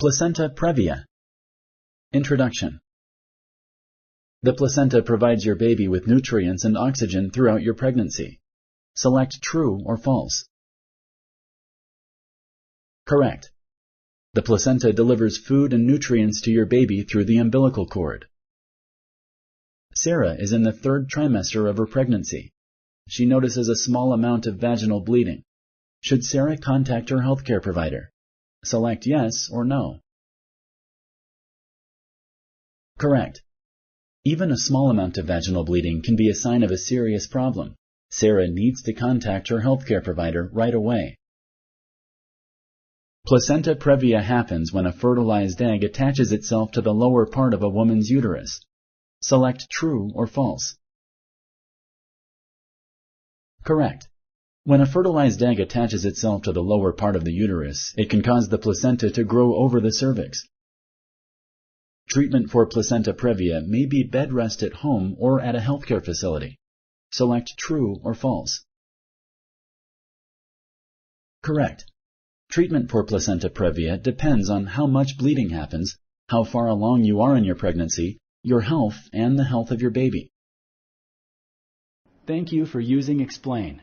Placenta Previa. Introduction. The placenta provides your baby with nutrients and oxygen throughout your pregnancy. Select true or false. Correct. The placenta delivers food and nutrients to your baby through the umbilical cord. Sarah is in the 3rd trimester of her pregnancy. She notices a small amount of vaginal bleeding. Should Sarah contact her healthcare provider? Select yes or no. Correct. Even a small amount of vaginal bleeding can be a sign of a serious problem. Sarah needs to contact her healthcare provider right away. Placenta previa happens when a fertilized egg attaches itself to the lower part of a woman's uterus. Select true or false. Correct. When a fertilized egg attaches itself to the lower part of the uterus, it can cause the placenta to grow over the cervix. Treatment for placenta previa may be bed rest at home or at a healthcare facility. Select true or false. Correct. Treatment for placenta previa depends on how much bleeding happens, how far along you are in your pregnancy, your health, and the health of your baby. Thank you for using Explain.